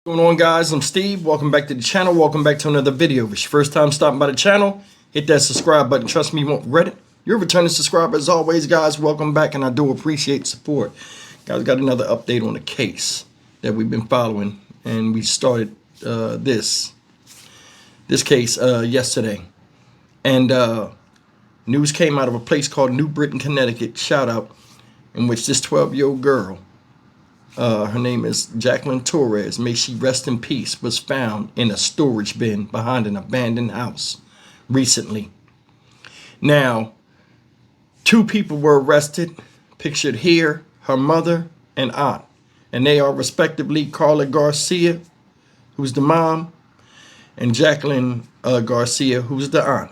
What's going on, guys? I'm Steve. Welcome back to the channel. Welcome back to another video. If it's your first time stopping by the channel, hit that subscribe button. Trust me, you won't regret it. You're a returning subscriber as always, guys. Welcome back, and I do appreciate support. Guys, got another update on the case that we've been following, and we started this case yesterday. And news came out of a place called New Britain, Connecticut, shout out, in which this 12-year-old girl, her name is Jacqueline Torres, may she rest in peace, was found in a storage bin behind an abandoned house recently. Now, two people were arrested, pictured here, her mother and aunt. And they are respectively Carla Garcia, who's the mom, and Jacqueline Garcia, who's the aunt.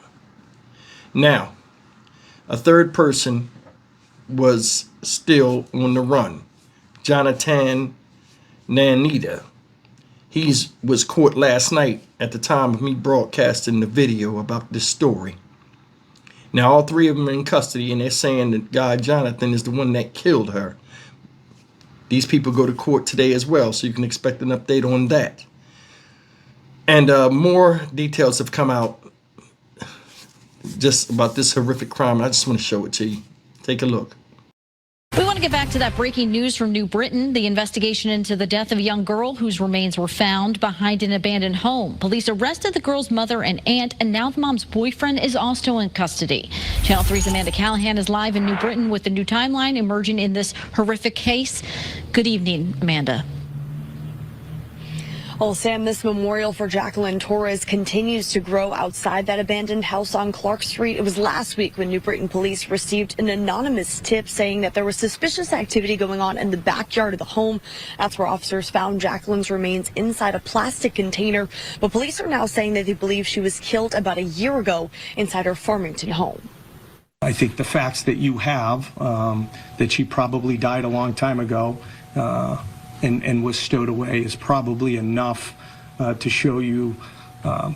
Now, a third person was still on the run. Jonathan Nanita. He was caught last night at the time of me broadcasting the video about this story. Now, all three of them are in custody, and they're saying that guy Jonathan is the one that killed her. These people go to court today as well, so you can expect an update on that. And more details have come out just about this horrific crime, and I just want to show it to you. Take a look. We want to get back to that breaking news from New Britain, the investigation into the death of a young girl whose remains were found behind an abandoned home. Police arrested the girl's mother and aunt, and now the mom's boyfriend is also in custody. Channel 3's Amanda Callahan is live in New Britain with the new timeline emerging in this horrific case. Good evening, Amanda. Well, Sam, this memorial for Jacqueline Torres continues to grow outside that abandoned house on Clark Street. It was last week when New Britain police received an anonymous tip saying that there was suspicious activity going on in the backyard of the home. That's where officers found Jacqueline's remains inside a plastic container. But police are now saying that they believe she was killed about a year ago inside her Farmington home. I think the facts that you have, that she probably died a long time ago, and was stowed away is probably enough to show you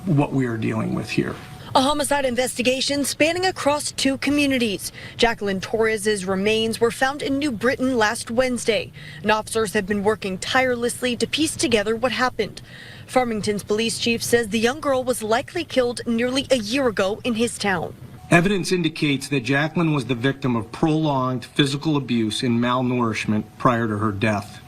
what we are dealing with here. A homicide investigation spanning across two communities. Jacqueline Torres's remains were found in New Britain last Wednesday, and officers have been working tirelessly to piece together what happened. Farmington's police chief says the young girl was likely killed nearly a year ago in his town. Evidence indicates that Jacqueline was the victim of prolonged physical abuse and malnourishment prior to her death.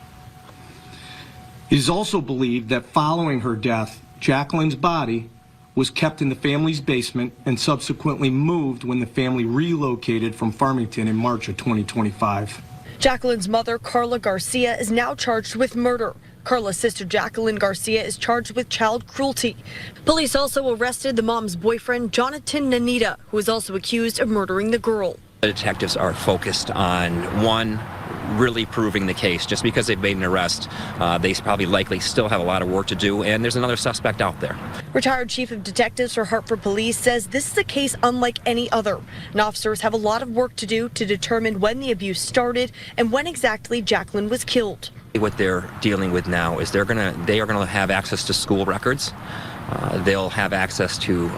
It is also believed that following her death, Jacqueline's body was kept in the family's basement and subsequently moved when the family relocated from Farmington in March of 2025. Jacqueline's mother, Carla Garcia, is now charged with murder. Carla's sister, Jacqueline Garcia, is charged with child cruelty. Police also arrested the mom's boyfriend, Jonathan Nanita, who is also accused of murdering the girl. The detectives are focused on, one, really proving the case. Just because they've made an arrest, they probably likely still have a lot of work to do, and there's another suspect out there. Retired chief of detectives for Hartford Police says this is a case unlike any other, and officers have a lot of work to do to determine when the abuse started and when exactly Jacqueline was killed. What they're dealing with now is they are going to have access to school records. They'll have access to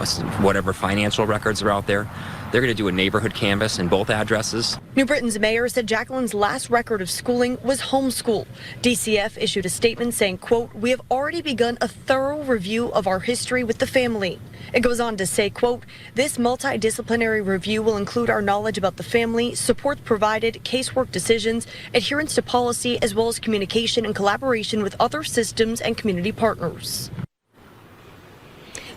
whatever financial records are out there. They're going to do a neighborhood canvass in both addresses. New Britain's mayor said Jacqueline's last record of schooling was homeschool. DCF issued a statement saying, quote, "We have already begun a thorough review of our history with the family." It goes on to say, quote, "This multidisciplinary review will include our knowledge about the family, support provided, casework decisions, adherence to policy, as well as communication and collaboration with other systems and community partners."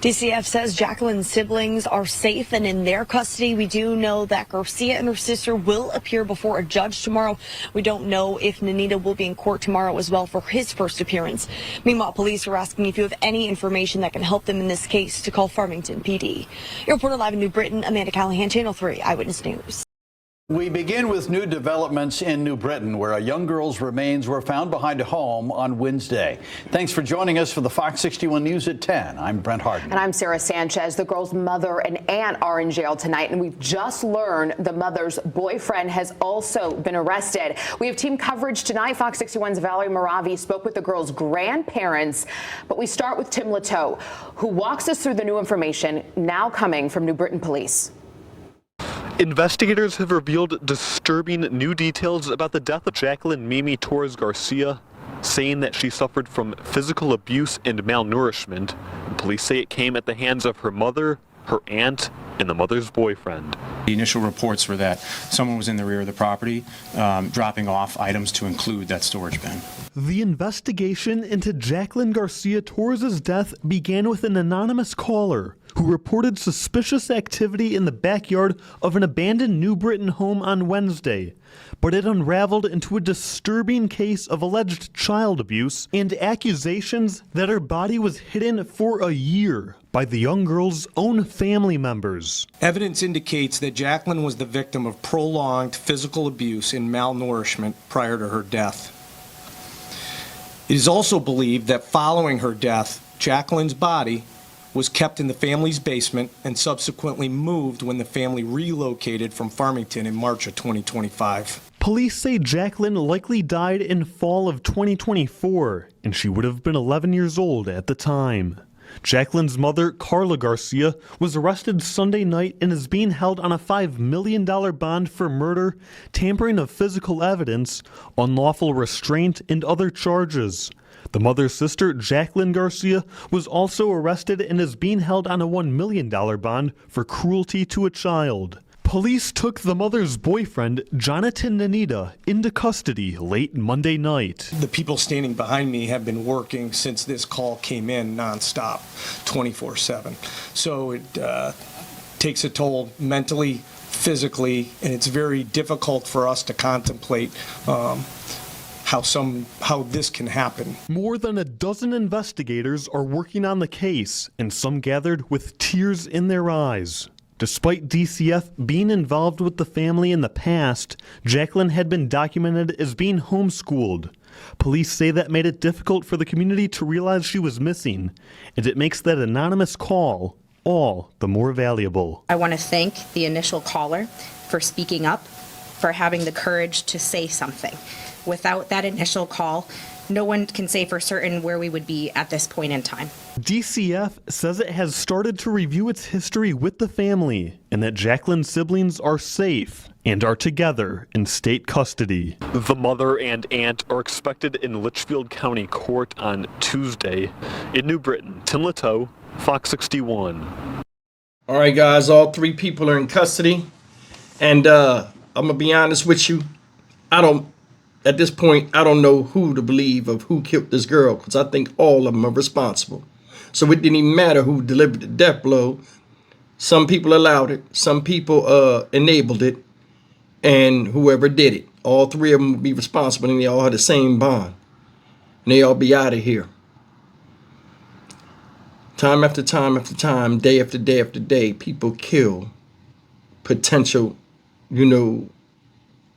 DCF says Jacqueline's siblings are safe and in their custody. We do know that Garcia and her sister will appear before a judge tomorrow. We don't know if Nanita will be in court tomorrow as well for his first appearance. Meanwhile, police are asking if you have any information that can help them in this case to call Farmington PD. Your reporter live in New Britain, Amanda Callahan, Channel 3 Eyewitness News. We begin with new developments in New Britain, where a young girl's remains were found behind a home on Wednesday. Thanks for joining us for the Fox 61 News at 10. I'm Brent Harden. And I'm Sarah Sanchez. The girl's mother and aunt are in jail tonight, and we've just learned the mother's boyfriend has also been arrested. We have team coverage tonight. Fox 61's Valerie Moravi spoke with the girl's grandparents, but we start with Tim Lateau, who walks us through the new information now coming from New Britain Police. Investigators have revealed disturbing new details about the death of Jacqueline Mimi Torres Garcia. saying that she suffered from physical abuse and malnourishment. Police say it came at the hands of her mother, her aunt, and the mother's boyfriend. The initial reports were that someone was in the rear of the property dropping off items to include that storage bin. The investigation into Jacqueline Garcia Torres' death began with an anonymous caller who reported suspicious activity in the backyard of an abandoned New Britain home on Wednesday, but it unraveled into a disturbing case of alleged child abuse and accusations that her body was hidden for a year by the young girl's own family members. Evidence indicates that Jacqueline was the victim of prolonged physical abuse and malnourishment prior to her death. It is also believed that following her death, Jacqueline's body was kept in the family's basement and subsequently moved when the family relocated from Farmington in March of 2025. Police say Jacqueline likely died in fall of 2024, and she would have been 11 years old at the time. Jacqueline's mother, Carla Garcia, was arrested Sunday night and is being held on a $5 million bond for murder, tampering of physical evidence, unlawful restraint, and other charges. The mother's sister, Jacqueline Garcia, was also arrested and is being held on a $1 million bond for cruelty to a child. Police took the mother's boyfriend, Jonathan Nanita, into custody late Monday night. The people standing behind me have been working since this call came in nonstop, 24/7. So it takes a toll mentally, physically, and it's very difficult for us to contemplate how this can happen. More than a dozen investigators are working on the case, and some gathered with tears in their eyes. Despite DCF being involved with the family in the past, Jacqueline had been documented as being homeschooled. Police say that made it difficult for the community to realize she was missing, and it makes that anonymous call all the more valuable. I want to thank the initial caller for speaking up, for having the courage to say something. Without that initial call, no one can say for certain where we would be at this point in time. DCF says it has started to review its history with the family and that Jacqueline's siblings are safe and are together in state custody. The mother and aunt are expected in Litchfield County Court on Tuesday. In New Britain, Tim Latow, Fox 61. All right, guys, all three people are in custody. And I'm going to be honest with you. At this point, I don't know who to believe of who killed this girl, because I think all of them are responsible. So it didn't even matter who delivered the death blow. Some people allowed it. Some people enabled it. And whoever did it. All three of them would be responsible, and they all had the same bond. And they all be out of here. Time after time after time, day after day after day, people kill potential,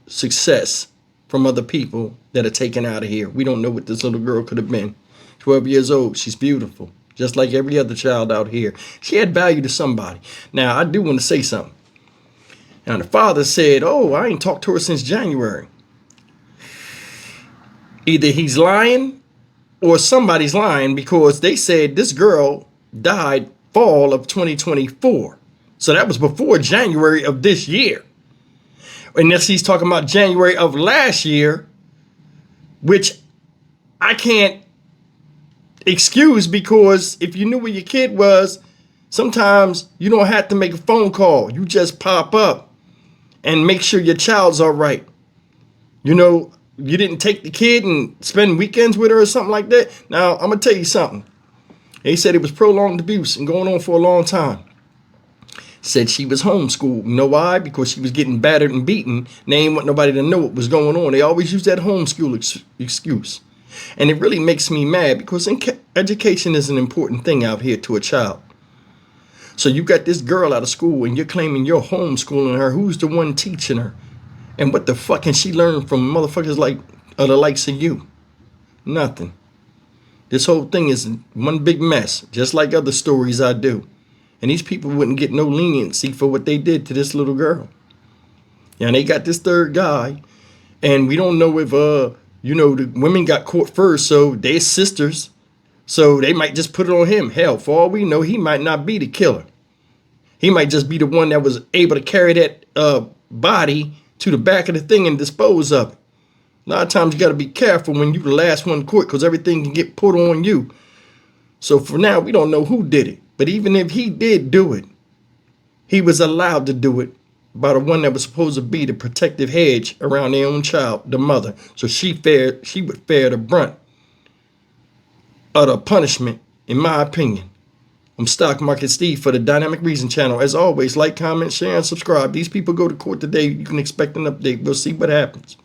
success from other people that are taken out of here. We don't know what this little girl could have been. 12 years old. She's beautiful. Just like every other child out here. She had value to somebody. Now, I do want to say something. Now, the father said, I ain't talked to her since January. Either he's lying or somebody's lying, because they said this girl died fall of 2024. So that was before January of this year. Unless he's talking about January of last year, which I can't excuse, because if you knew where your kid was, sometimes you don't have to make a phone call. You just pop up and make sure your child's all right. You didn't take the kid and spend weekends with her or something like that. Now, I'm going to tell you something. They said it was prolonged abuse and going on for a long time. Said she was homeschooled. You know why? Because she was getting battered and beaten. And they ain't want nobody to know what was going on. They always use that homeschool excuse. And it really makes me mad, because education is an important thing out here to a child. So you got this girl out of school and you're claiming you're homeschooling her. Who's the one teaching her? And what the fuck can she learn from motherfuckers like the likes of you? Nothing. This whole thing is one big mess, just like other stories I do. And these people wouldn't get no leniency for what they did to this little girl. And they got this third guy. And we don't know if, the women got caught first, so they're sisters. So they might just put it on him. Hell, for all we know, he might not be the killer. He might just be the one that was able to carry that body to the back of the thing and dispose of it. A lot of times you got to be careful when you the last one in court because everything can get put on you. So for now, we don't know who did it. But even if he did do it, he was allowed to do it by the one that was supposed to be the protective hedge around their own child, the mother. So she would fare the brunt of the punishment, in my opinion. I'm Stock Market Steve for the Dynamic Reason channel. As always, like, comment, share, and subscribe. These people go to court today. You can expect an update. We'll see what happens.